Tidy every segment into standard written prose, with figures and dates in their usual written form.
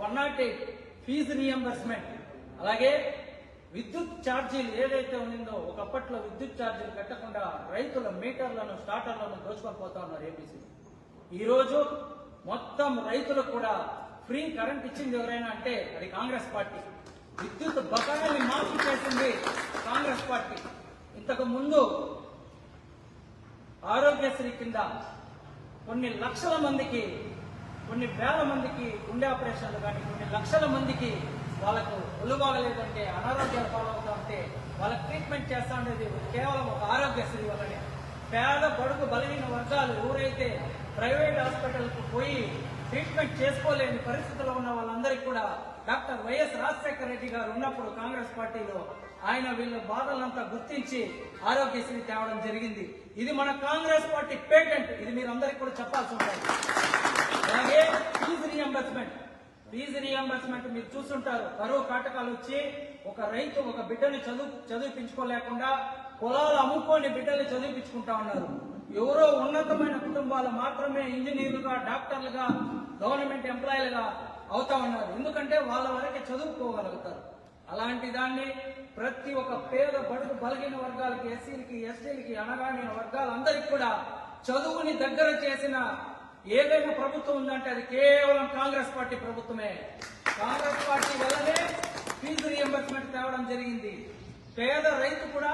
108 fee reimbursement, అలాగే విద్యుత్ ఛార్జీలు ఏదైతే ఉందో ఒకప్పట్లో విద్యుత్ ఛార్జీలు కట్టకుండా రైతుల మీటర్లను స్టార్టర్లను దోచుకొని పోతా ఉన్నారు ఏపీసీ. ఈ రోజు మొత్తం రైతులకు కూడా ఫ్రీ కరెంట్ ఇచ్చింది ఎవరైనా అంటే అది కాంగ్రెస్ పార్టీ. విద్యుత్ బకాయిల్ని మాఫీ చేసింది కాంగ్రెస్ పార్టీ. ఇంతకు ముందు ఆరోగ్యశ్రీ కింద కొన్ని లక్షల మందికి, కొన్ని వేల మందికి గుండె ఆపరేషన్లు కానీ, కొన్ని లక్షల మందికి వాళ్ళకు ఒళ్ళు బాగలేదంటే, అనారోగ్యాలు పాలవుతా ఉంటే వాళ్ళకి ట్రీట్మెంట్ చేస్తా ఉండేది కేవలం ఒక ఆరోగ్యశ్రీ వల్లనే. పేద బడుగు బలహీన వర్గాలు ఎవరైతే ప్రైవేట్ హాస్పిటల్కు పోయి ట్రీట్మెంట్ చేసుకోలేని పరిస్థితుల్లో ఉన్న వాళ్ళందరికీ కూడా డాక్టర్ వైఎస్ రాజశేఖర రెడ్డి గారు ఉన్నప్పుడు కాంగ్రెస్ పార్టీలో ఆయన వీళ్ళ బాధలంతా గుర్తించి ఆరోగ్యశ్రీ తేవడం జరిగింది. ఇది మన కాంగ్రెస్ పార్టీ పేటెంట్. ఇది మీరు అందరికీ కూడా చెప్పాల్సి ఉంటుంది. అలాగే ఫీజు రియంబర్స్మెంట్ మీరు చూస్తుంటారు. కరువు కాటకాలు వచ్చి ఒక రైతు ఒక బిడ్డని చదివించుకోలేకుండా పొలాలు అమ్ముకొని బిడ్డల్ని చదివించుకుంటా ఉన్నారు. ఎవరో ఉన్నతమైన కుటుంబాలు మాత్రమే ఇంజనీర్లుగా, డాక్టర్లుగా, గవర్నమెంట్ ఎంప్లాయీలుగా అవుతా ఉన్నారు. ఎందుకంటే వాళ్ళ వరకే చదువుకోగలుగుతారు. అలాంటి దాన్ని ప్రతి ఒక్క పేద బడుగు బలహీన వర్గాలకి, ఎస్సీలకి, ఎస్టీలకి, అణగారిన వర్గాలందరికీ కూడా చదువుని దగ్గర చేసిన ఏదైనా ప్రభుత్వం ఉందంటే అది కేవలం కాంగ్రెస్ పార్టీ ప్రభుత్వమే. కాంగ్రెస్ పార్టీ వల్లనే ఫీజు రియంబర్స్మెంట్ తేవడం జరిగింది. పేద రైతు కూడా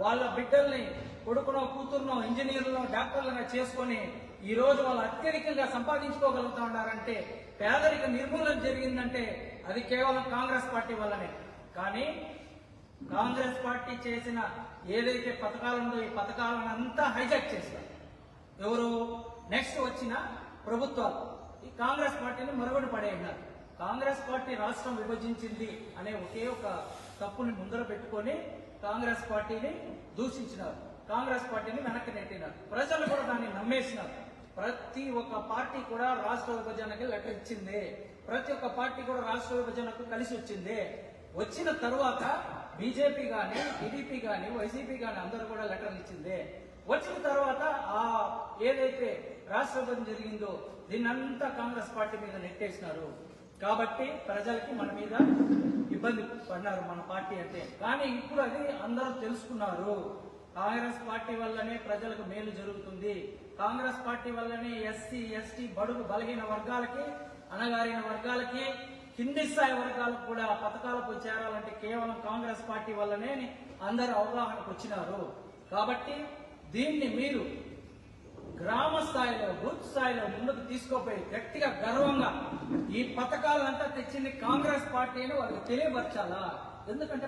వాళ్ళ బిడ్డల్ని, కొడుకునో కూతురునో ఇంజనీర్లను, డాక్టర్లుగా చేసుకుని ఈ రోజు వాళ్ళు అత్యధికంగా సంపాదించుకోగలుగుతా ఉన్నారంటే, పేదరిక నిర్మూలన జరిగిందంటే అది కేవలం కాంగ్రెస్ పార్టీ వల్లనే. కానీ కాంగ్రెస్ పార్టీ చేసిన ఏదైతే పథకాలు ఉందో ఈ పథకాలను అంతా హైజాక్ చేస్తారు ఎవరు నెక్స్ట్ వచ్చిన ప్రభుత్వాలు. ఈ కాంగ్రెస్ పార్టీని మరుగున పడేయన్నారు. కాంగ్రెస్ పార్టీ రాష్ట్రం విభజించింది అనే ఒకే ఒక తప్పుని ముందర పెట్టుకొని కాంగ్రెస్ పార్టీని దూషించినారు, కాంగ్రెస్ పార్టీని వెనక్కి నెట్టినారు. ప్రజలు కూడా దాన్ని నమ్మేసినారు. ప్రతి ఒక్క పార్టీ కూడా రాష్ట్ర విభజనకి లెటర్ ఇచ్చింది. ప్రతి ఒక్క పార్టీ కూడా రాష్ట్ర విభజనకు కలిసి వచ్చింది. వచ్చిన తరువాత బీజేపీ గాని, టీడీపీ గాని, వైసీపీ గాని అందరూ కూడా లెటర్లు ఇచ్చింది. వచ్చిన తర్వాత ఆ ఏదైతే రాష్ట్ర విభజన జరిగిందో దీన్నంతా కాంగ్రెస్ పార్టీ మీద నెట్టేసినారు. కాబట్టి ప్రజలకి మన మీద ఇబ్బంది పడినారు మన పార్టీ అంటే. కానీ ఇప్పుడు అది అందరూ తెలుసుకున్నారు. కాంగ్రెస్ పార్టీ వల్లనే ప్రజలకు మేలు జరుగుతుంది. కాంగ్రెస్ పార్టీ వల్లనే ఎస్సీ, ఎస్టీ, బడుగు బలహీన వర్గాలకి, అణగారిన వర్గాలకి, కింది స్థాయి వర్గాలకు కూడా పథకాలకు చేరాలంటే కేవలం కాంగ్రెస్ పార్టీ వల్లనే అందరూ అవగాహనకు వచ్చినారు. కాబట్టి దీన్ని మీరు గ్రామ స్థాయిలో, బూత్ స్థాయిలో ముందుకు తీసుకోపోయి గట్టిగా గర్వంగా ఈ పథకాలంతా తెచ్చింది కాంగ్రెస్ పార్టీ అని వాళ్ళకి తెలియపరచాలా. ఎందుకంటే